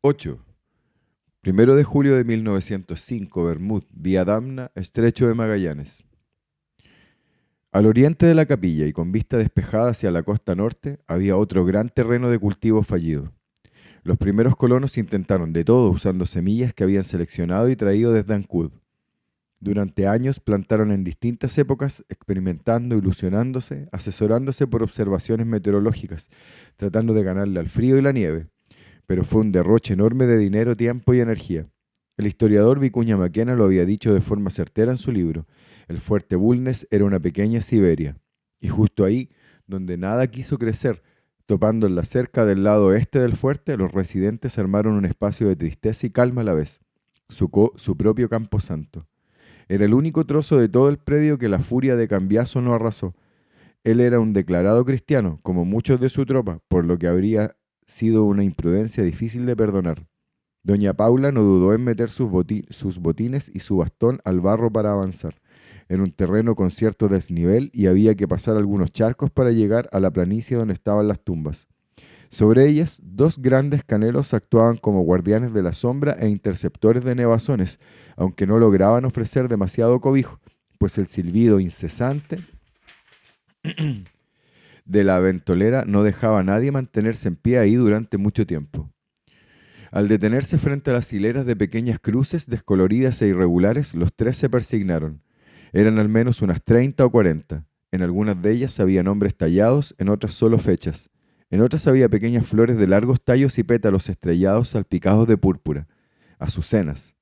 8. 1 de julio de 1905, Bermud, vía Damna, Estrecho de Magallanes. Al oriente de la capilla y con vista despejada hacia la costa norte, había otro gran terreno de cultivo fallido. Los primeros colonos intentaron de todo usando semillas que habían seleccionado y traído desde Ancud. Durante años plantaron en distintas épocas, experimentando, ilusionándose, asesorándose por observaciones meteorológicas, tratando de ganarle al frío y la nieve. Pero fue un derroche enorme de dinero, tiempo y energía. El historiador Vicuña Maquena lo había dicho de forma certera en su libro. El fuerte Bulnes era una pequeña Siberia. Y justo ahí, donde nada quiso crecer, topando en la cerca del lado oeste del fuerte, los residentes armaron un espacio de tristeza y calma a la vez, su propio camposanto. Era el único trozo de todo el predio que la furia de Cambiaso no arrasó. Él era un declarado cristiano, como muchos de su tropa, por lo que habría sido una imprudencia difícil de perdonar. Doña Paula no dudó en meter sus botines y su bastón al barro para avanzar. Era un terreno con cierto desnivel y había que pasar algunos charcos para llegar a la planicie donde estaban las tumbas. Sobre ellas, dos grandes canelos actuaban como guardianes de la sombra e interceptores de nevazones, aunque no lograban ofrecer demasiado cobijo, pues el silbido incesante de la ventolera no dejaba a nadie mantenerse en pie ahí durante mucho tiempo. Al detenerse frente a las hileras de pequeñas cruces descoloridas e irregulares, los tres se persignaron. Eran al menos unas 30 o 40. En algunas de ellas había nombres tallados, en otras solo fechas. En otras había pequeñas flores de largos tallos y pétalos estrellados salpicados de púrpura, azucenas.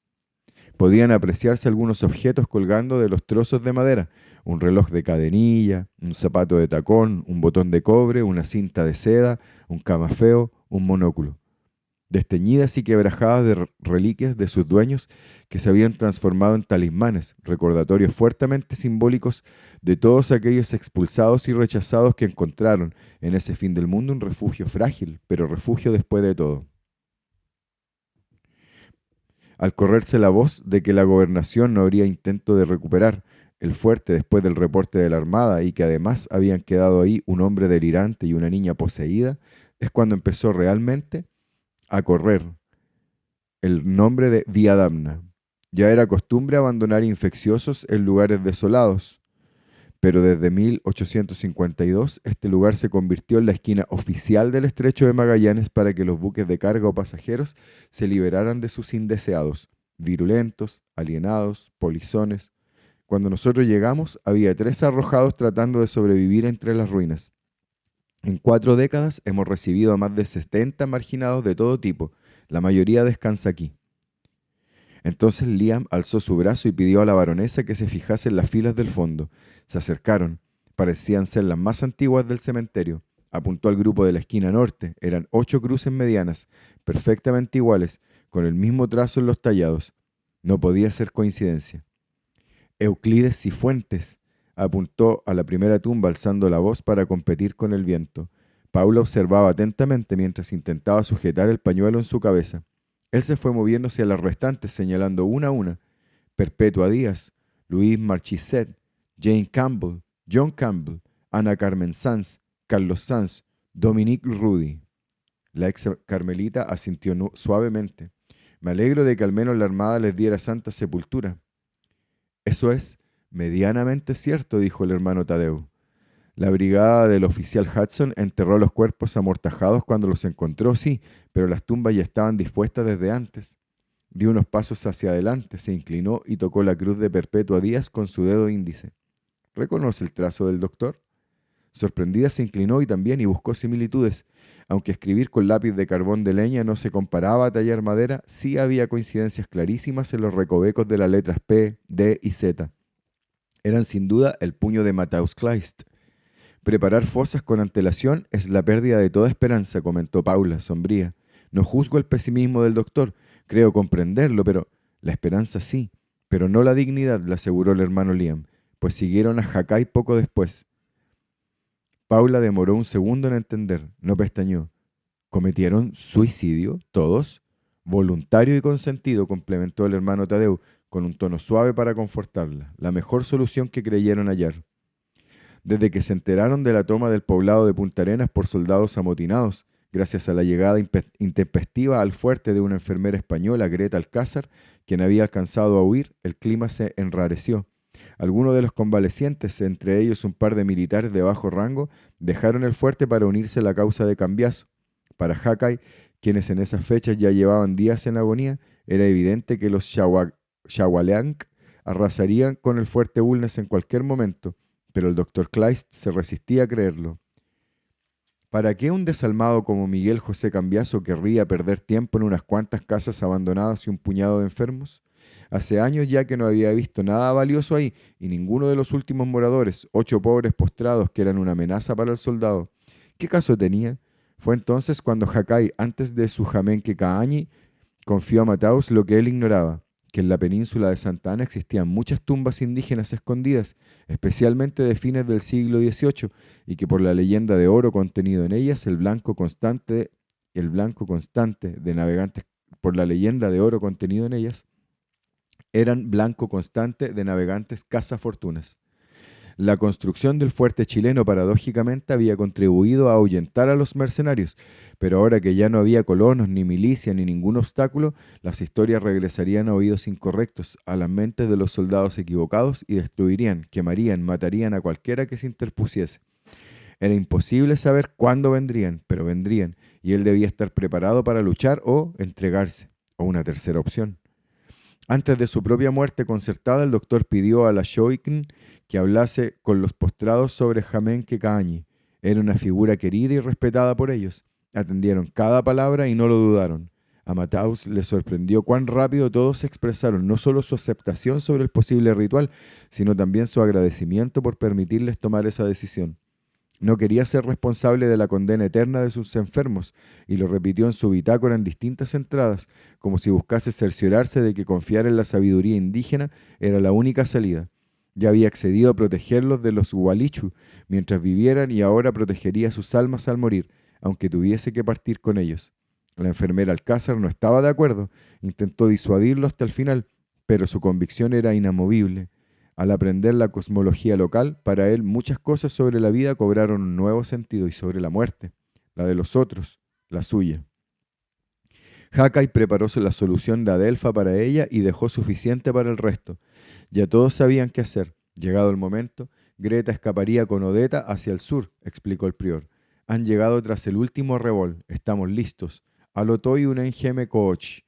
Podían apreciarse algunos objetos colgando de los trozos de madera, un reloj de cadenilla, un zapato de tacón, un botón de cobre, una cinta de seda, un camafeo, un monóculo. Desteñidas y quebrajadas de reliquias de sus dueños que se habían transformado en talismanes, recordatorios fuertemente simbólicos de todos aquellos expulsados y rechazados que encontraron en ese fin del mundo un refugio frágil, pero refugio después de todo. Al correrse la voz de que la gobernación no habría intento de recuperar el fuerte después del reporte de la Armada y que además habían quedado ahí un hombre delirante y una niña poseída, es cuando empezó realmente a correr el nombre de Vía Damna. Ya era costumbre abandonar infecciosos en lugares desolados, pero desde 1852 este lugar se convirtió en la esquina oficial del Estrecho de Magallanes para que los buques de carga o pasajeros se liberaran de sus indeseados, virulentos, alienados, polizones. Cuando nosotros llegamos, había 3 arrojados tratando de sobrevivir entre las ruinas. En 4 décadas hemos recibido a más de 70 marginados de todo tipo. La mayoría descansa aquí. Entonces Liam alzó su brazo y pidió a la baronesa que se fijase en las filas del fondo. Se acercaron. Parecían ser las más antiguas del cementerio. Apuntó al grupo de la esquina norte. Eran 8 cruces medianas, perfectamente iguales, con el mismo trazo en los tallados. No podía ser coincidencia. Euclides Cifuentes apuntó a la primera tumba alzando la voz para competir con el viento. Paula observaba atentamente mientras intentaba sujetar el pañuelo en su cabeza. Él se fue moviendo hacia las restantes, señalando una a una. Perpetua Díaz, Louis Marchesset, Jane Campbell, John Campbell, Ana Carmen Sanz, Carlos Sanz, Dominique Rudy. La ex carmelita asintió suavemente. Me alegro de que al menos la Armada les diera santa sepultura. Eso es medianamente cierto, dijo el hermano Tadeo. La brigada del oficial Hudson enterró los cuerpos amortajados cuando los encontró, sí, pero las tumbas ya estaban dispuestas desde antes. Dio unos pasos hacia adelante, se inclinó y tocó la cruz de Perpetua Díaz con su dedo índice. ¿Reconoce el trazo del doctor? Sorprendida se inclinó y también y buscó similitudes. Aunque escribir con lápiz de carbón de leña no se comparaba a tallar madera, sí había coincidencias clarísimas en los recovecos de las letras P, D y Z. Eran sin duda el puño de Matthäus Kleist. Preparar fosas con antelación es la pérdida de toda esperanza, comentó Paula, sombría. No juzgo el pesimismo del doctor, creo comprenderlo, pero la esperanza sí, pero no la dignidad, le aseguró el hermano Liam, pues siguieron a Hakai poco después. Paula demoró un segundo en entender, no pestañeó. ¿Cometieron suicidio? ¿Todos? Voluntario y consentido, complementó el hermano Tadeu, con un tono suave para confortarla, la mejor solución que creyeron hallar. Desde que se enteraron de la toma del poblado de Punta Arenas por soldados amotinados, gracias a la llegada intempestiva al fuerte de una enfermera española, Greta Alcázar, quien había alcanzado a huir, el clima se enrareció. Algunos de los convalecientes, entre ellos un par de militares de bajo rango, dejaron el fuerte para unirse a la causa de Cambiaso. Para Hakai, quienes en esas fechas ya llevaban días en agonía, era evidente que los Shawaleanc arrasarían con el fuerte Bulnes en cualquier momento, pero el doctor Kleist se resistía a creerlo. ¿Para qué un desalmado como Miguel José Cambiaso querría perder tiempo en unas cuantas casas abandonadas y un puñado de enfermos? Hace años ya que no había visto nada valioso ahí, y ninguno de los últimos moradores, 8 pobres postrados que eran una amenaza para el soldado. ¿Qué caso tenía? Fue entonces cuando Hakai, antes de su Jamenque Kaañi, confió a Mataus lo que él ignoraba, que en la península de Santa Ana existían muchas tumbas indígenas escondidas, especialmente de fines del siglo XVIII, y que por la leyenda de oro contenido en ellas, por la leyenda de oro contenido en ellas, eran blanco constante de navegantes cazafortunas. La construcción del fuerte chileno paradójicamente había contribuido a ahuyentar a los mercenarios, pero ahora que ya no había colonos, ni milicia, ni ningún obstáculo, las historias regresarían a oídos incorrectos, a las mentes de los soldados equivocados y destruirían, quemarían, matarían a cualquiera que se interpusiese. Era imposible saber cuándo vendrían, pero vendrían, y él debía estar preparado para luchar o entregarse, o una tercera opción. Antes de su propia muerte concertada, el doctor pidió a la Shoikin que hablase con los postrados sobre Jamenque Kaañi. Era una figura querida y respetada por ellos. Atendieron cada palabra y no lo dudaron. A Mataus le sorprendió cuán rápido todos expresaron no solo su aceptación sobre el posible ritual, sino también su agradecimiento por permitirles tomar esa decisión. No quería ser responsable de la condena eterna de sus enfermos, y lo repitió en su bitácora en distintas entradas, como si buscase cerciorarse de que confiar en la sabiduría indígena era la única salida. Ya había accedido a protegerlos de los Hualichu mientras vivieran y ahora protegería sus almas al morir, aunque tuviese que partir con ellos. La enfermera Alcázar no estaba de acuerdo, intentó disuadirlo hasta el final, pero su convicción era inamovible. Al aprender la cosmología local, para él muchas cosas sobre la vida cobraron un nuevo sentido y sobre la muerte, la de los otros, la suya. Hakai preparó la solución de Adelfa para ella y dejó suficiente para el resto. Ya todos sabían qué hacer. Llegado el momento, Greta escaparía con Odeta hacia el sur, explicó el prior. Han llegado tras el último revol. Estamos listos. Alotoi un engeme coach.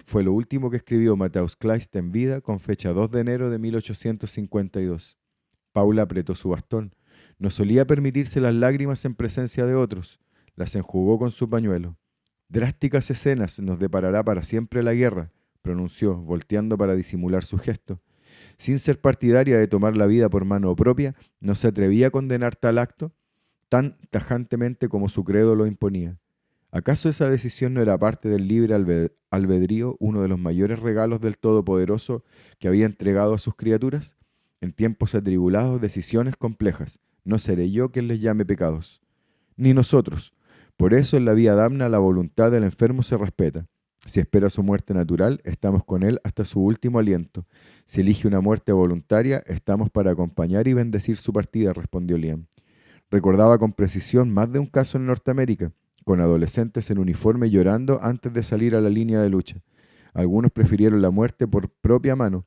Fue lo último que escribió Matthäus Kleist en vida con fecha 2 de enero de 1852. Paula apretó su bastón. No solía permitirse las lágrimas en presencia de otros. Las enjugó con su pañuelo. Drásticas escenas nos deparará para siempre la guerra, pronunció, volteando para disimular su gesto. Sin ser partidaria de tomar la vida por mano propia, no se atrevía a condenar tal acto tan tajantemente como su credo lo imponía. ¿Acaso esa decisión no era parte del libre albedrío, uno de los mayores regalos del Todopoderoso que había entregado a sus criaturas? En tiempos atribulados, decisiones complejas. No seré yo quien les llame pecados. Ni nosotros. Por eso en la vía damna la voluntad del enfermo se respeta. Si espera su muerte natural, estamos con él hasta su último aliento. Si elige una muerte voluntaria, estamos para acompañar y bendecir su partida, respondió Liam. Recordaba con precisión más de un caso en Norteamérica, con adolescentes en uniforme llorando antes de salir a la línea de lucha. Algunos prefirieron la muerte por propia mano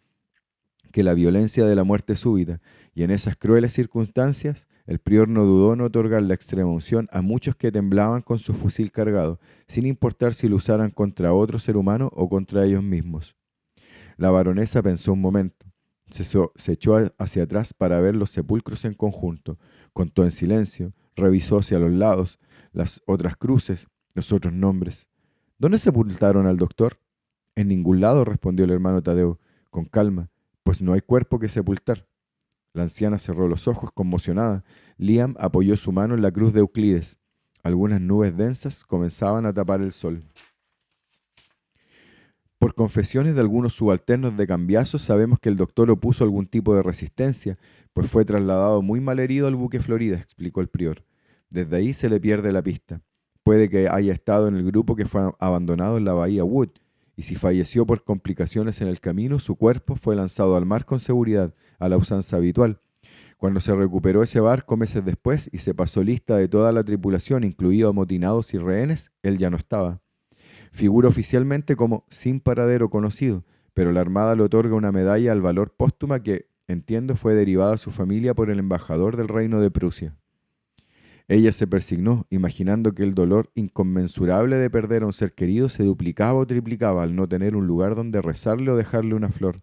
que la violencia de la muerte súbita, y en esas crueles circunstancias, el prior no dudó en otorgar la extrema unción a muchos que temblaban con su fusil cargado, sin importar si lo usaran contra otro ser humano o contra ellos mismos. La baronesa pensó un momento. Se echó hacia atrás para ver los sepulcros en conjunto, contó en silencio, revisó hacia los lados, las otras cruces, los otros nombres. ¿Dónde sepultaron al doctor? En ningún lado, respondió el hermano Tadeo, con calma, pues no hay cuerpo que sepultar. La anciana cerró los ojos, conmocionada. Liam apoyó su mano en la cruz de Euclides. Algunas nubes densas comenzaban a tapar el sol. Por confesiones de algunos subalternos de Cambiaso sabemos que el doctor opuso algún tipo de resistencia, pues fue trasladado muy mal herido al buque Florida, explicó el prior. Desde ahí se le pierde la pista. Puede que haya estado en el grupo que fue abandonado en la bahía Wood, y si falleció por complicaciones en el camino, su cuerpo fue lanzado al mar con seguridad, a la usanza habitual. Cuando se recuperó ese barco meses después y se pasó lista de toda la tripulación, incluidos amotinados y rehenes, él ya no estaba. Figura oficialmente como sin paradero conocido, pero la Armada le otorga una medalla al valor póstuma que, entiendo, fue derivada a su familia por el embajador del Reino de Prusia. Ella se persignó, imaginando que el dolor inconmensurable de perder a un ser querido se duplicaba o triplicaba al no tener un lugar donde rezarle o dejarle una flor.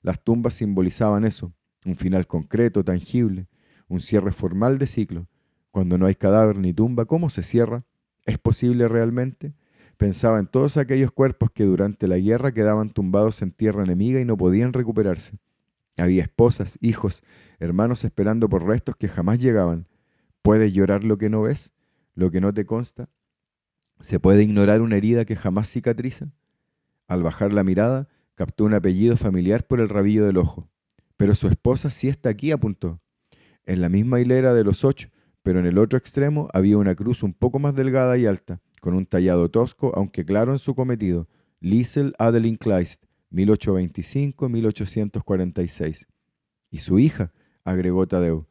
Las tumbas simbolizaban eso, un final concreto, tangible, un cierre formal de ciclo. Cuando no hay cadáver ni tumba, ¿cómo se cierra? ¿Es posible realmente? Pensaba en todos aquellos cuerpos que durante la guerra quedaban tumbados en tierra enemiga y no podían recuperarse. Había esposas, hijos, hermanos esperando por restos que jamás llegaban. ¿Puedes llorar lo que no ves? ¿Lo que no te consta? ¿Se puede ignorar una herida que jamás cicatriza? Al bajar la mirada, captó un apellido familiar por el rabillo del ojo. Pero su esposa sí está aquí, apuntó. En la misma hilera de los 8, pero en el otro extremo había una cruz un poco más delgada y alta, con un tallado tosco, aunque claro en su cometido. Liesel Adeline Kleist, 1825-1846. Y su hija, agregó Tadeo.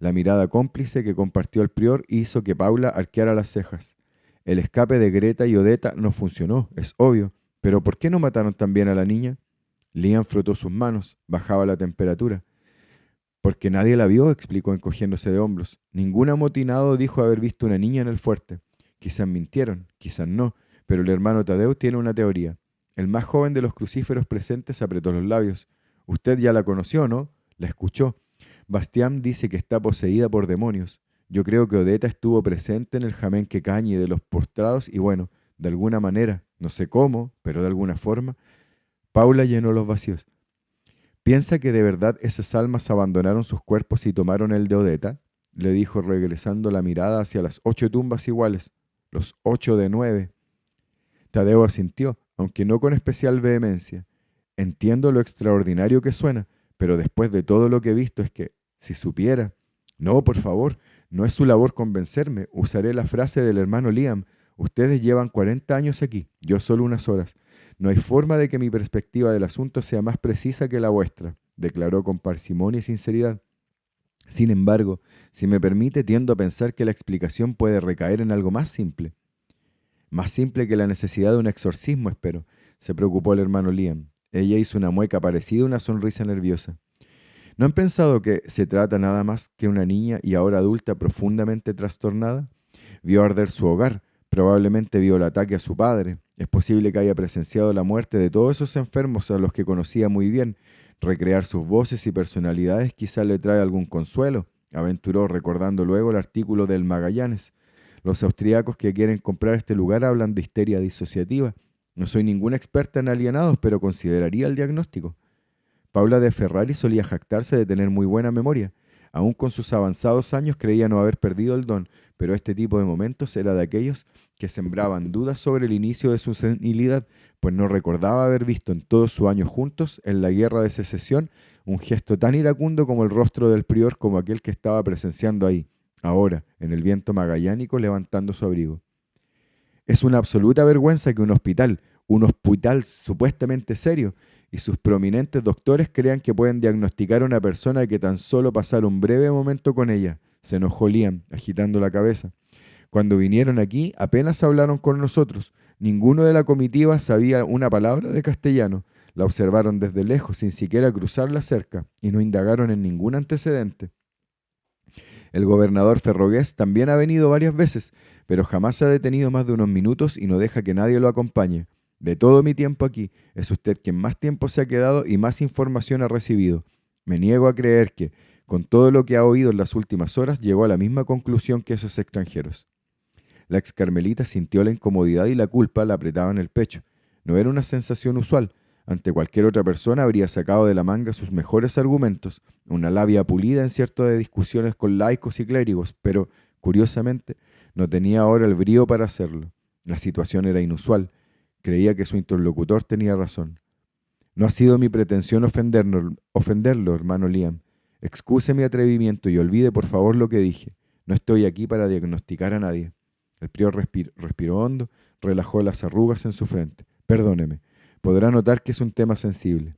La mirada cómplice que compartió el prior hizo que Paula arqueara las cejas. El escape de Greta y Odetta no funcionó, es obvio, pero ¿por qué no mataron también a la niña? Liam frotó sus manos, bajaba la temperatura. Porque nadie la vio, explicó encogiéndose de hombros. Ningún amotinado dijo haber visto una niña en el fuerte. Quizás mintieron, quizás no, pero el hermano Tadeo tiene una teoría. El más joven de los crucíferos presentes apretó los labios. Usted ya la conoció, ¿no? La escuchó. Bastián dice que está poseída por demonios. Yo creo que Odetta estuvo presente en el jamenque cañi de los postrados y bueno, de alguna manera, no sé cómo, pero de alguna forma, Paula llenó los vacíos. ¿Piensa que de verdad esas almas abandonaron sus cuerpos y tomaron el de Odetta? Le dijo regresando la mirada hacia las 8 tumbas iguales, los 8 de 9. Tadeo asintió, aunque no con especial vehemencia. Entiendo lo extraordinario que suena, pero después de todo lo que he visto es que, si supiera... No, por favor, no es su labor convencerme. Usaré la frase del hermano Liam. Ustedes llevan 40 años aquí, yo solo unas horas. No hay forma de que mi perspectiva del asunto sea más precisa que la vuestra, declaró con parsimonia y sinceridad. Sin embargo, si me permite, tiendo a pensar que la explicación puede recaer en algo más simple. Más simple que la necesidad de un exorcismo, espero, se preocupó el hermano Liam. Ella hizo una mueca parecida a una sonrisa nerviosa. ¿No han pensado que se trata nada más que una niña y ahora adulta profundamente trastornada? Vio arder su hogar, probablemente vio el ataque a su padre. Es posible que haya presenciado la muerte de todos esos enfermos a los que conocía muy bien. Recrear sus voces y personalidades quizá le trae algún consuelo, aventuró recordando luego el artículo del Magallanes. Los austríacos que quieren comprar este lugar hablan de histeria disociativa. No soy ninguna experta en alienados, pero consideraría el diagnóstico. Paula de Ferrari solía jactarse de tener muy buena memoria. Aún con sus avanzados años creía no haber perdido el don, pero este tipo de momentos era de aquellos que sembraban dudas sobre el inicio de su senilidad, pues no recordaba haber visto en todos sus años juntos, en la guerra de secesión, un gesto tan iracundo como el rostro del prior como aquel que estaba presenciando ahí, ahora, en el viento magallánico, levantando su abrigo. Es una absoluta vergüenza que un hospital supuestamente serio, y sus prominentes doctores crean que pueden diagnosticar a una persona que tan solo pasara un breve momento con ella, se enojó Liam, agitando la cabeza. Cuando vinieron aquí, apenas hablaron con nosotros. Ninguno de la comitiva sabía una palabra de castellano. La observaron desde lejos, sin siquiera cruzar la cerca, y no indagaron en ningún antecedente. El gobernador Ferrogués también ha venido varias veces, pero jamás se ha detenido más de unos minutos y no deja que nadie lo acompañe. De todo mi tiempo aquí, es usted quien más tiempo se ha quedado y más información ha recibido. Me niego a creer que, con todo lo que ha oído en las últimas horas, llegó a la misma conclusión que esos extranjeros. La ex carmelita sintió la incomodidad y la culpa la apretaba en el pecho. No era una sensación usual. Ante cualquier otra persona habría sacado de la manga sus mejores argumentos, una labia pulida en cierto de discusiones con laicos y clérigos, pero, curiosamente, no tenía ahora el brío para hacerlo. La situación era inusual. Creía que su interlocutor tenía razón. No ha sido mi pretensión ofenderlo, hermano Liam. Excuse mi atrevimiento y olvide por favor lo que dije. No estoy aquí para diagnosticar a nadie. El prior respiró hondo, relajó las arrugas en su frente. Perdóneme. Podrá notar que es un tema sensible.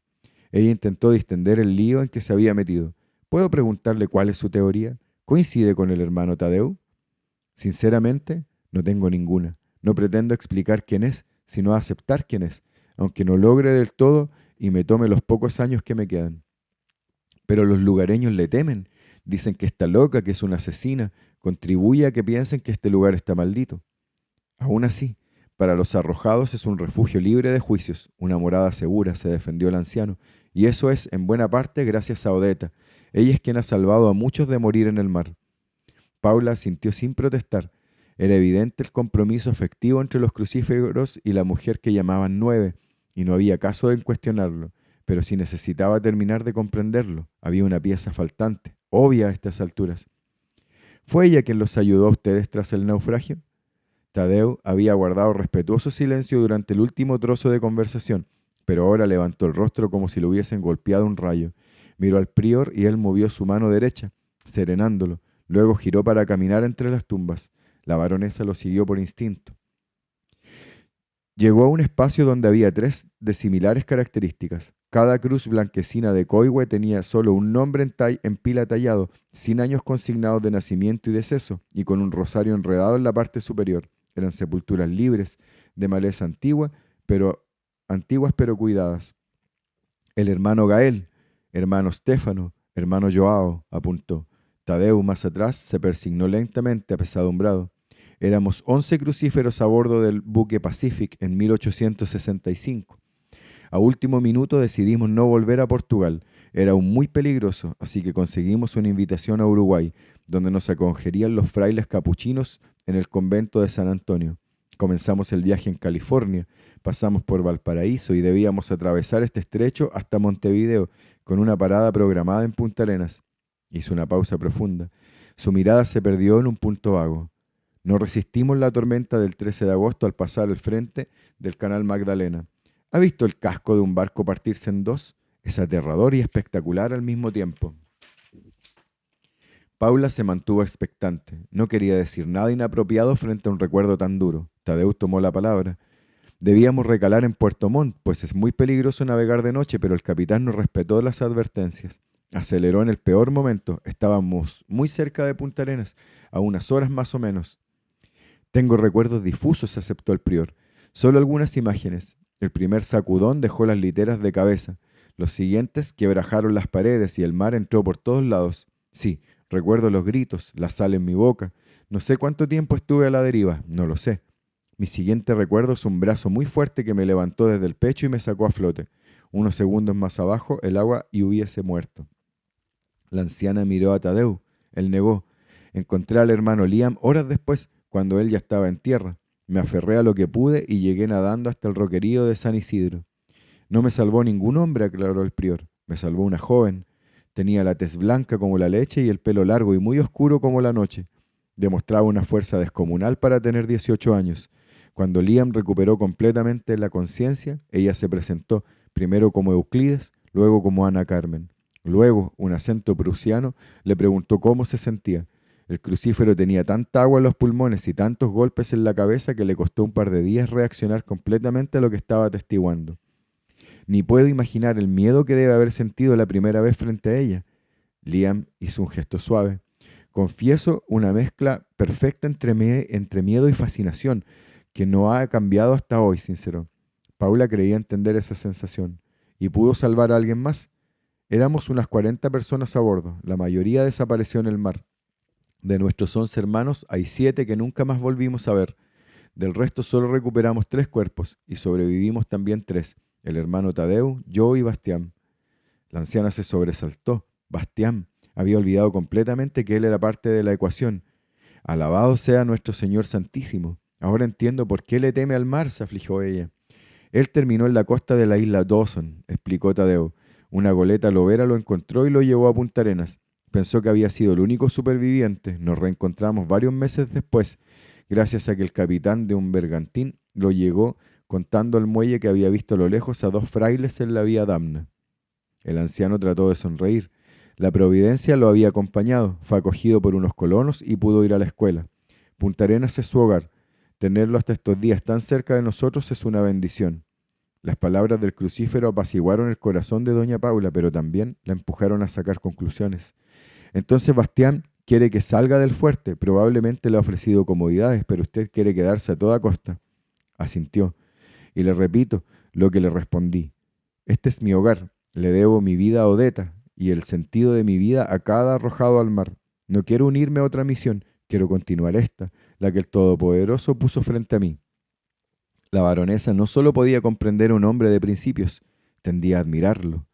Ella intentó distender el lío en que se había metido. ¿Puedo preguntarle cuál es su teoría? ¿Coincide con el hermano Tadeu? Sinceramente, no tengo ninguna. No pretendo explicar quién es, sino aceptar quién es, aunque no logre del todo y me tome los pocos años que me quedan. Pero los lugareños le temen. Dicen que está loca, que es una asesina. Contribuye a que piensen que este lugar está maldito. Aún así, para los arrojados es un refugio libre de juicios, una morada segura, se defendió el anciano, y eso es, en buena parte, gracias a Odeta. Ella es quien ha salvado a muchos de morir en el mar. Paula asintió sin protestar. Era evidente el compromiso afectivo entre los crucíferos y la mujer que llamaban Nueve, y no había caso en cuestionarlo, pero sí necesitaba terminar de comprenderlo. Había una pieza faltante, obvia a estas alturas. ¿Fue ella quien los ayudó a ustedes tras el naufragio? Tadeu había guardado respetuoso silencio durante el último trozo de conversación, pero ahora levantó el rostro como si lo hubiesen golpeado un rayo. Miró al prior y él movió su mano derecha, serenándolo. Luego giró para caminar entre las tumbas. La baronesa lo siguió por instinto. Llegó a un espacio donde había tres de similares características. Cada cruz blanquecina de coihue tenía solo un nombre en pila tallado, sin años consignados de nacimiento y deceso, y con un rosario enredado en la parte superior. Eran sepulturas libres, de maleza antiguas pero cuidadas. El hermano Gael, hermano Stefano, hermano Joao, apuntó. Tadeu, más atrás, se persignó lentamente, apesadumbrado. Éramos 11 crucíferos a bordo del buque Pacific en 1865. A último minuto decidimos no volver a Portugal. Era aún muy peligroso, así que conseguimos una invitación a Uruguay, donde nos acogerían los frailes capuchinos en el convento de San Antonio. Comenzamos el viaje en California, pasamos por Valparaíso y debíamos atravesar este estrecho hasta Montevideo, con una parada programada en Punta Arenas. Hizo una pausa profunda. Su mirada se perdió en un punto vago. No resistimos la tormenta del 13 de agosto al pasar al frente del canal Magdalena. ¿Ha visto el casco de un barco partirse en dos? Es aterrador y espectacular al mismo tiempo. Paula se mantuvo expectante. No quería decir nada inapropiado frente a un recuerdo tan duro. Tadeu tomó la palabra. Debíamos recalar en Puerto Montt, pues es muy peligroso navegar de noche, pero el capitán nos respetó las advertencias. Aceleró en el peor momento. Estábamos muy cerca de Punta Arenas, a unas horas más o menos. Tengo recuerdos difusos, aceptó el prior. Solo algunas imágenes. El primer sacudón dejó las literas de cabeza. Los siguientes quebrajaron las paredes y el mar entró por todos lados. Sí, recuerdo los gritos, la sal en mi boca. No sé cuánto tiempo estuve a la deriva, no lo sé. Mi siguiente recuerdo es un brazo muy fuerte que me levantó desde el pecho y me sacó a flote. Unos segundos más abajo, el agua y hubiese muerto. La anciana miró a Tadeu. Él negó. Encontré al hermano Liam horas después, cuando él ya estaba en tierra. Me aferré a lo que pude y llegué nadando hasta el roquerío de San Isidro. No me salvó ningún hombre, aclaró el prior. Me salvó una joven. Tenía la tez blanca como la leche y el pelo largo y muy oscuro como la noche. Demostraba una fuerza descomunal para tener 18 años. Cuando Liam recuperó completamente la conciencia, ella se presentó, primero como Euclides, luego como Ana Carmen. Luego, un acento prusiano le preguntó cómo se sentía. El crucífero tenía tanta agua en los pulmones y tantos golpes en la cabeza que le costó un par de días reaccionar completamente a lo que estaba atestiguando. Ni puedo imaginar el miedo que debe haber sentido la primera vez frente a ella. Liam hizo un gesto suave. Confieso una mezcla perfecta entre miedo y fascinación, que no ha cambiado hasta hoy, sinceró. Paula creía entender esa sensación. ¿Y pudo salvar a alguien más? Éramos unas 40 personas a bordo. La mayoría desapareció en el mar. De nuestros 11 hermanos, hay 7 que nunca más volvimos a ver. Del resto solo recuperamos 3 cuerpos, y sobrevivimos también 3, el hermano Tadeu, yo y Bastián. La anciana se sobresaltó. Bastián. Había olvidado completamente que él era parte de la ecuación. Alabado sea nuestro Señor Santísimo. Ahora entiendo por qué le teme al mar, se afligió ella. Él terminó en la costa de la isla Dawson, explicó Tadeu. Una goleta lobera lo encontró y lo llevó a Punta Arenas. Pensó que había sido el único superviviente. Nos reencontramos varios meses después, gracias a que el capitán de un bergantín lo llegó contando al muelle que había visto a lo lejos a 2 frailes en la vía Damna. El anciano trató de sonreír. La providencia lo había acompañado, fue acogido por unos colonos y pudo ir a la escuela. Punta Arenas es su hogar. Tenerlo hasta estos días tan cerca de nosotros es una bendición. Las palabras del crucífero apaciguaron el corazón de doña Paula, pero también la empujaron a sacar conclusiones. Entonces Bastián quiere que salga del fuerte. Probablemente le ha ofrecido comodidades, pero usted quiere quedarse a toda costa. Asintió. Y le repito lo que le respondí. Este es mi hogar. Le debo mi vida a Odeta y el sentido de mi vida a cada arrojado al mar. No quiero unirme a otra misión. Quiero continuar esta, la que el Todopoderoso puso frente a mí. La baronesa no solo podía comprender a un hombre de principios, tendía a admirarlo.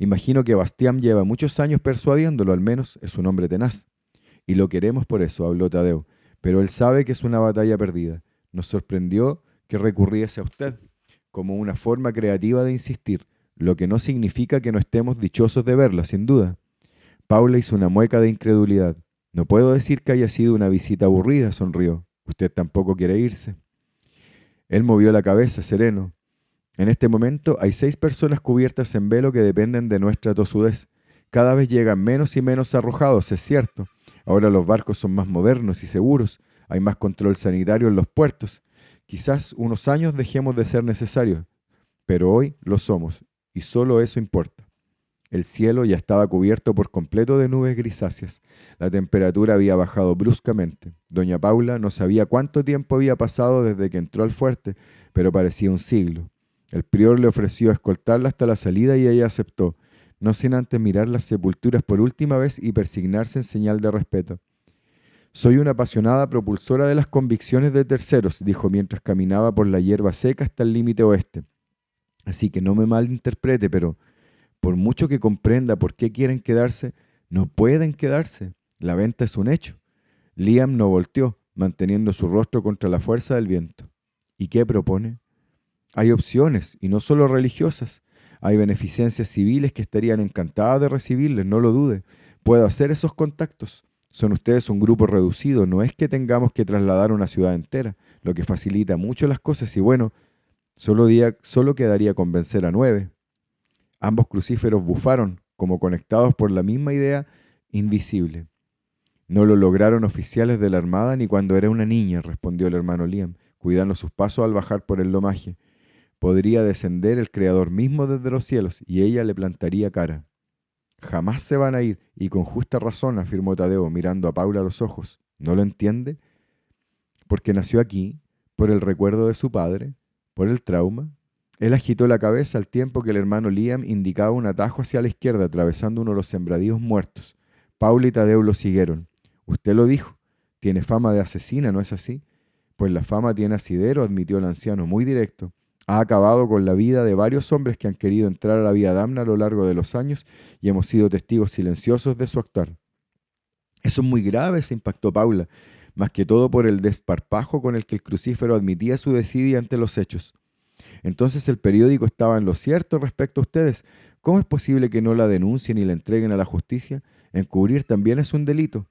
Imagino que Bastián lleva muchos años persuadiéndolo, al menos es un hombre tenaz. Y lo queremos por eso, habló Tadeo, pero él sabe que es una batalla perdida. Nos sorprendió que recurriese a usted como una forma creativa de insistir, lo que no significa que no estemos dichosos de verla, sin duda. Paula hizo una mueca de incredulidad. No puedo decir que haya sido una visita aburrida, sonrió. Usted tampoco quiere irse. Él movió la cabeza, sereno. En este momento hay 6 personas cubiertas en velo que dependen de nuestra tosudez. Cada vez llegan menos y menos arrojados, es cierto. Ahora los barcos son más modernos y seguros. Hay más control sanitario en los puertos. Quizás unos años dejemos de ser necesarios, pero hoy lo somos, y solo eso importa. El cielo ya estaba cubierto por completo de nubes grisáceas. La temperatura había bajado bruscamente. Doña Paula no sabía cuánto tiempo había pasado desde que entró al fuerte, pero parecía un siglo. El prior le ofreció escoltarla hasta la salida y ella aceptó, no sin antes mirar las sepulturas por última vez y persignarse en señal de respeto. Soy una apasionada propulsora de las convicciones de terceros, dijo mientras caminaba por la hierba seca hasta el límite oeste. Así que no me malinterprete, pero por mucho que comprenda por qué quieren quedarse, no pueden quedarse. La venta es un hecho. Liam no volteó, manteniendo su rostro contra la fuerza del viento. ¿Y qué propone? Hay opciones, y no solo religiosas. Hay beneficencias civiles que estarían encantadas de recibirles, no lo dude. Puedo hacer esos contactos. Son ustedes un grupo reducido, no es que tengamos que trasladar una ciudad entera, lo que facilita mucho las cosas y bueno, solo quedaría convencer a 9. Ambos crucíferos bufaron, como conectados por la misma idea invisible. No lo lograron oficiales de la armada ni cuando era una niña, respondió el hermano Liam, cuidando sus pasos al bajar por el lomaje. Podría descender el Creador mismo desde los cielos y ella le plantaría cara. Jamás se van a ir, y con justa razón, afirmó Tadeo, mirando a Paula a los ojos. ¿No lo entiende? Porque nació aquí, por el recuerdo de su padre, por el trauma. Él agitó la cabeza al tiempo que el hermano Liam indicaba un atajo hacia la izquierda, atravesando uno de los sembradíos muertos. Paula y Tadeo lo siguieron. Usted lo dijo. Tiene fama de asesina, ¿no es así? Pues la fama tiene asidero, admitió el anciano, muy directo. Ha acabado con la vida de varios hombres que han querido entrar a la vida damna a lo largo de los años y hemos sido testigos silenciosos de su actuar. Eso es muy grave, se impactó Paula, más que todo por el desparpajo con el que el crucífero admitía su desidia ante los hechos. Entonces el periódico estaba en lo cierto respecto a ustedes. ¿Cómo es posible que no la denuncien y la entreguen a la justicia? Encubrir también es un delito.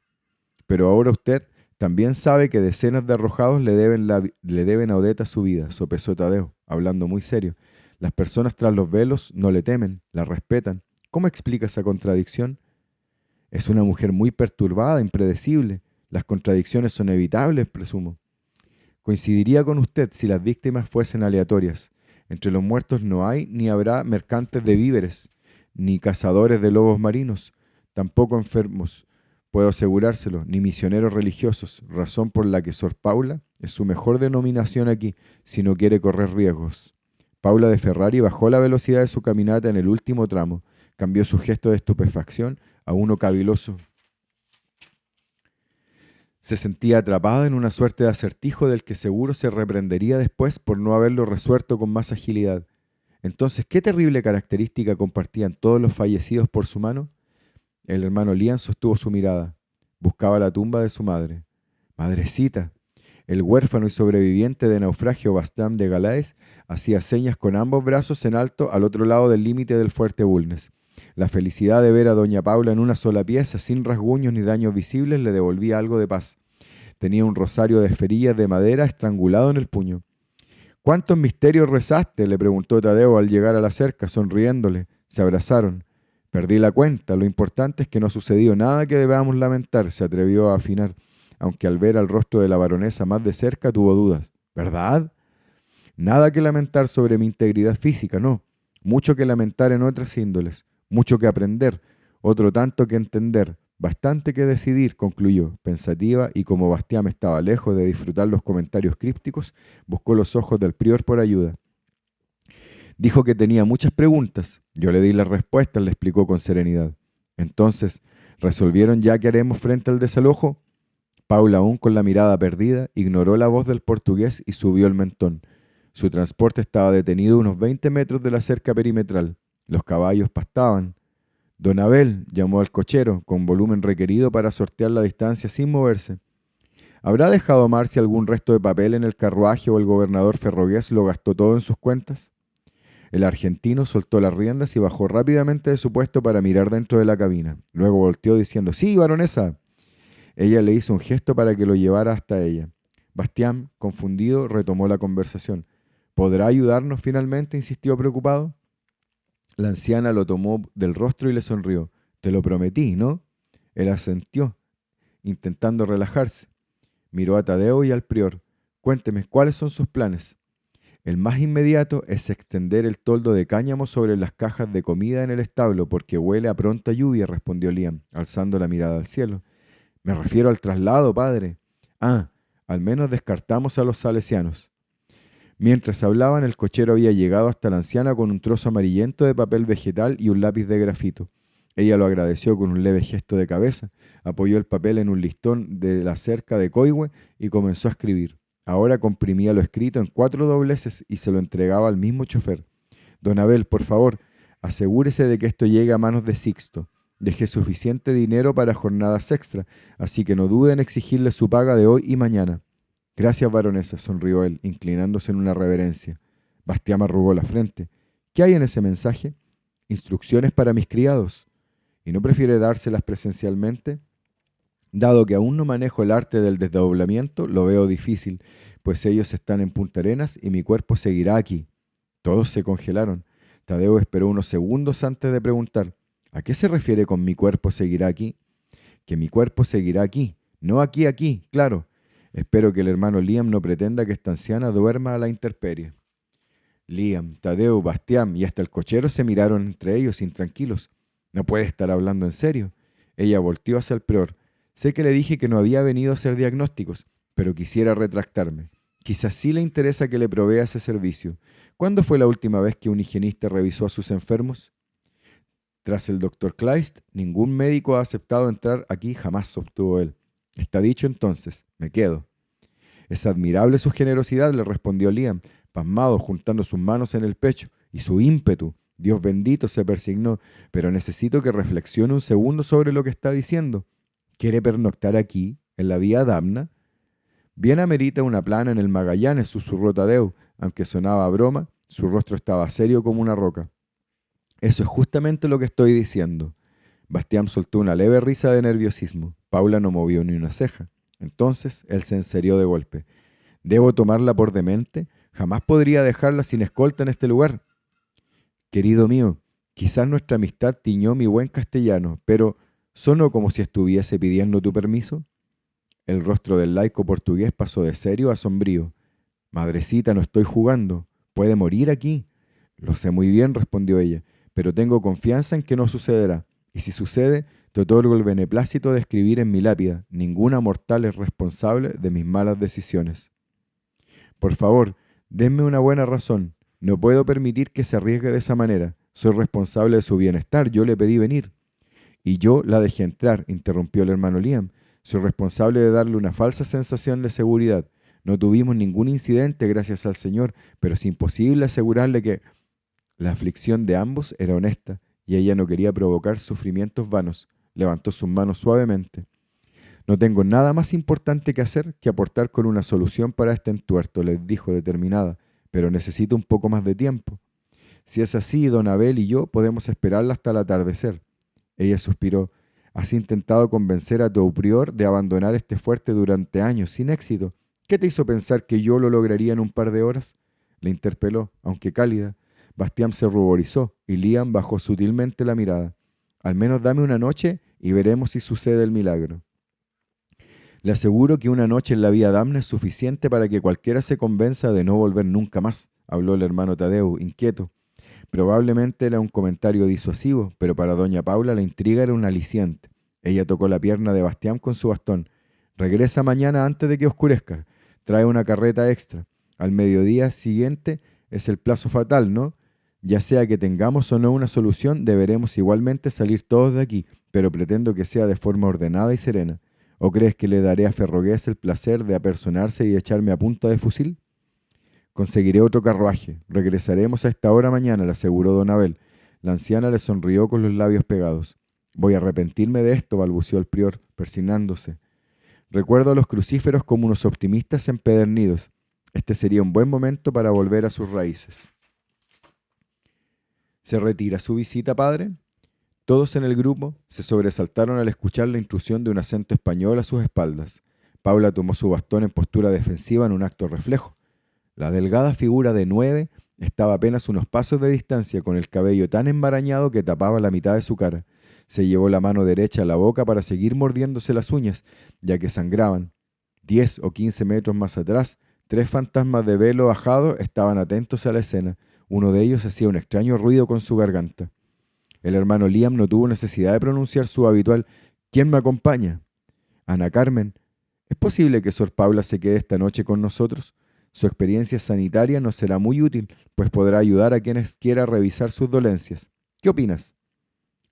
Pero ahora usted también sabe que decenas de arrojados le deben a Odeta su vida, sopesó Tadeo, hablando muy serio. Las personas tras los velos no le temen, la respetan. ¿Cómo explica esa contradicción? Es una mujer muy perturbada, impredecible. Las contradicciones son evitables, presumo. Coincidiría con usted si las víctimas fuesen aleatorias. Entre los muertos no hay ni habrá mercantes de víveres, ni cazadores de lobos marinos, tampoco enfermos, puedo asegurárselo, ni misioneros religiosos, razón por la que Sor Paula es su mejor denominación aquí, si no quiere correr riesgos. Paula de Ferrari bajó la velocidad de su caminata en el último tramo, cambió su gesto de estupefacción a uno caviloso. Se sentía atrapada en una suerte de acertijo del que seguro se reprendería después por no haberlo resuelto con más agilidad. Entonces, ¿qué terrible característica compartían todos los fallecidos por su mano? El hermano Liam sostuvo su mirada. Buscaba la tumba de su madre. Madrecita. El huérfano y sobreviviente de naufragio Bastián de Galaes hacía señas con ambos brazos en alto al otro lado del límite del fuerte Bulnes. La felicidad de ver a doña Paula en una sola pieza, sin rasguños ni daños visibles, le devolvía algo de paz. Tenía un rosario de esferillas de madera estrangulado en el puño. ¿Cuántos misterios rezaste?, le preguntó Tadeo al llegar a la cerca, sonriéndole. Se abrazaron. Perdí la cuenta. Lo importante es que no ha sucedido nada que debamos lamentar, se atrevió a afinar, aunque al ver al rostro de la baronesa más de cerca tuvo dudas. ¿Verdad? Nada que lamentar sobre mi integridad física, no. Mucho que lamentar en otras índoles, mucho que aprender, otro tanto que entender, bastante que decidir, concluyó, pensativa, y como Bastián estaba lejos de disfrutar los comentarios crípticos, buscó los ojos del prior por ayuda. Dijo que tenía muchas preguntas. Yo le di las respuestas, le explicó con serenidad. Entonces, ¿resolvieron ya qué haremos frente al desalojo? Paula, aún con la mirada perdida, ignoró la voz del portugués y subió el mentón. Su transporte estaba detenido a unos 20 metros de la cerca perimetral. Los caballos pastaban. Don Abel llamó al cochero, con volumen requerido para sortear la distancia sin moverse. ¿Habrá dejado Marcia algún resto de papel en el carruaje o el gobernador Ferrogués lo gastó todo en sus cuentas? El argentino soltó las riendas y bajó rápidamente de su puesto para mirar dentro de la cabina. Luego volteó diciendo, «Sí, baronesa». Ella le hizo un gesto para que lo llevara hasta ella. Bastián, confundido, retomó la conversación. «¿Podrá ayudarnos finalmente?», insistió preocupado. La anciana lo tomó del rostro y le sonrió. «Te lo prometí, ¿no?». Él asintió, intentando relajarse. Miró a Tadeo y al prior. «Cuénteme, ¿cuáles son sus planes?». «El más inmediato es extender el toldo de cáñamo sobre las cajas de comida en el establo, porque huele a pronta lluvia», respondió Liam, alzando la mirada al cielo. «Me refiero al traslado, padre». «Ah, al menos descartamos a los salesianos». Mientras hablaban, el cochero había llegado hasta la anciana con un trozo amarillento de papel vegetal y un lápiz de grafito. Ella lo agradeció con un leve gesto de cabeza, apoyó el papel en un listón de la cerca de coigüe y comenzó a escribir. Ahora comprimía lo escrito en 4 dobleces y se lo entregaba al mismo chofer. «Don Abel, por favor, asegúrese de que esto llegue a manos de Sixto. Dejé suficiente dinero para jornadas extra, así que no dude en exigirle su paga de hoy y mañana». «Gracias, baronesa», sonrió él, inclinándose en una reverencia. Bastián arrugó la frente. «¿Qué hay en ese mensaje?». «Instrucciones para mis criados». «¿Y no prefiere dárselas presencialmente?». «Dado que aún no manejo el arte del desdoblamiento, lo veo difícil, pues ellos están en Punta Arenas y mi cuerpo seguirá aquí». Todos se congelaron. Tadeo esperó unos segundos antes de preguntar, «¿A qué se refiere con mi cuerpo seguirá aquí?». «Que mi cuerpo seguirá aquí, no aquí, claro. Espero que el hermano Liam no pretenda que esta anciana duerma a la intemperie». Liam, Tadeo, Bastián y hasta el cochero se miraron entre ellos intranquilos. «No puede estar hablando en serio». Ella volteó hacia el prior. «Sé que le dije que no había venido a hacer diagnósticos, pero quisiera retractarme. Quizás sí le interesa que le provea ese servicio. ¿Cuándo fue la última vez que un higienista revisó a sus enfermos?». «Tras el doctor Kleist, ningún médico ha aceptado entrar aquí jamás», obtuvo él. «Está dicho entonces, me quedo». «Es admirable su generosidad», le respondió Liam, pasmado, juntando sus manos en el pecho, «y su ímpetu. Dios bendito», se persignó, «pero necesito que reflexione un segundo sobre lo que está diciendo. ¿Quiere pernoctar aquí, en la vía Damna?». «Bien amerita una plana en el Magallanes», susurró Tadeo, aunque sonaba a broma, su rostro estaba serio como una roca. «Eso es justamente lo que estoy diciendo». Bastián soltó una leve risa de nerviosismo. Paula no movió ni una ceja. Entonces él se enserió de golpe. «¿Debo tomarla por demente? Jamás podría dejarla sin escolta en este lugar». «Querido mío, quizás nuestra amistad tiñó mi buen castellano, pero ¿sonó como si estuviese pidiendo tu permiso?». El rostro del laico portugués pasó de serio a sombrío. «Madrecita, no estoy jugando. Puede morir aquí». «Lo sé muy bien», respondió ella, «pero tengo confianza en que no sucederá. Y si sucede, te otorgo el beneplácito de escribir en mi lápida: ninguna mortal es responsable de mis malas decisiones». «Por favor, denme una buena razón. No puedo permitir que se arriesgue de esa manera. Soy responsable de su bienestar. Yo le pedí venir». «Y yo la dejé entrar», interrumpió el hermano Liam. «Soy responsable de darle una falsa sensación de seguridad. No tuvimos ningún incidente, gracias al Señor, pero es imposible asegurarle que...». La aflicción de ambos era honesta, y ella no quería provocar sufrimientos vanos. Levantó sus manos suavemente. «No tengo nada más importante que hacer que aportar con una solución para este entuerto», les dijo determinada, «pero necesito un poco más de tiempo. Si es así, don Abel y yo podemos esperarla hasta el atardecer». Ella suspiró. «Has intentado convencer a tu prior de abandonar este fuerte durante años, sin éxito. ¿Qué te hizo pensar que yo lo lograría en un par de horas?». Le interpeló, aunque cálida. Bastián se ruborizó y Liam bajó sutilmente la mirada. «Al menos dame una noche y veremos si sucede el milagro». Le aseguro que una noche en la vía Damna es suficiente para que cualquiera se convenza de no volver nunca más, habló el hermano Tadeo, inquieto. Probablemente era un comentario disuasivo, pero para doña Paula la intriga era un aliciente. Ella tocó la pierna de Bastián con su bastón. Regresa mañana antes de que oscurezca. Trae una carreta extra. Al mediodía siguiente es el plazo fatal, ¿no? Ya sea que tengamos o no una solución, deberemos igualmente salir todos de aquí, pero pretendo que sea de forma ordenada y serena. ¿O crees que le daré a Ferrogués el placer de apersonarse y echarme a punta de fusil? Conseguiré otro carruaje. Regresaremos a esta hora mañana, le aseguró don Abel. La anciana le sonrió con los labios pegados. Voy a arrepentirme de esto, balbuceó el prior, persignándose. Recuerdo a los crucíferos como unos optimistas empedernidos. Este sería un buen momento para volver a sus raíces. ¿Se retira su visita, padre? Todos en el grupo se sobresaltaron al escuchar la intrusión de un acento español a sus espaldas. Paula tomó su bastón en postura defensiva en un acto reflejo. La delgada figura de 9 estaba apenas unos pasos de distancia, con el cabello tan embarañado que tapaba la mitad de su cara. Se llevó la mano derecha a la boca para seguir mordiéndose las uñas, ya que sangraban. 10 o 15 metros más atrás, 3 fantasmas de velo bajado estaban atentos a la escena. Uno de ellos hacía un extraño ruido con su garganta. El hermano Liam no tuvo necesidad de pronunciar su habitual «¿Quién me acompaña?». «Ana Carmen, ¿es posible que Sor Paula se quede esta noche con nosotros? Su experiencia sanitaria nos será muy útil, pues podrá ayudar a quienes quiera revisar sus dolencias. ¿Qué opinas?».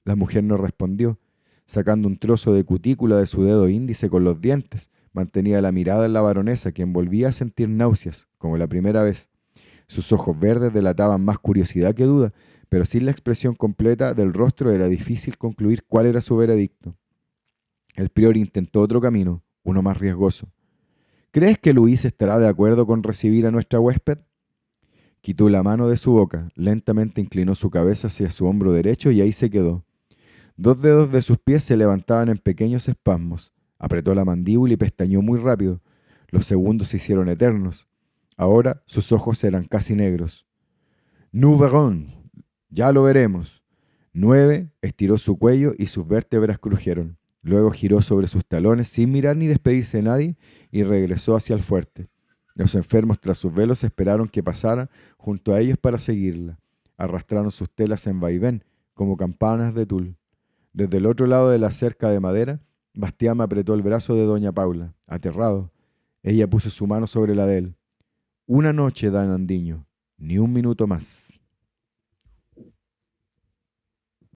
La mujer no respondió. Sacando un trozo de cutícula de su dedo índice con los dientes, mantenía la mirada en la baronesa, quien volvía a sentir náuseas, como la primera vez. Sus ojos verdes delataban más curiosidad que duda, pero sin la expresión completa del rostro era difícil concluir cuál era su veredicto. El prior intentó otro camino, uno más riesgoso. ¿Crees que Luis estará de acuerdo con recibir a nuestra huésped? Quitó la mano de su boca, lentamente inclinó su cabeza hacia su hombro derecho y ahí se quedó. 2 dedos de sus pies se levantaban en pequeños espasmos. Apretó la mandíbula y pestañeó muy rápido. Los segundos se hicieron eternos. Ahora sus ojos eran casi negros. «Nous verrons», ya lo veremos. 9 estiró su cuello y sus vértebras crujieron. Luego giró sobre sus talones sin mirar ni despedirse de nadie y regresó hacia el fuerte. Los enfermos tras sus velos esperaron que pasara junto a ellos para seguirla. Arrastraron sus telas en vaivén como campanas de tul. Desde el otro lado de la cerca de madera, Bastián apretó el brazo de doña Paula, aterrado. Ella puso su mano sobre la de él. «Una noche, Dan Andiño, ni un minuto más».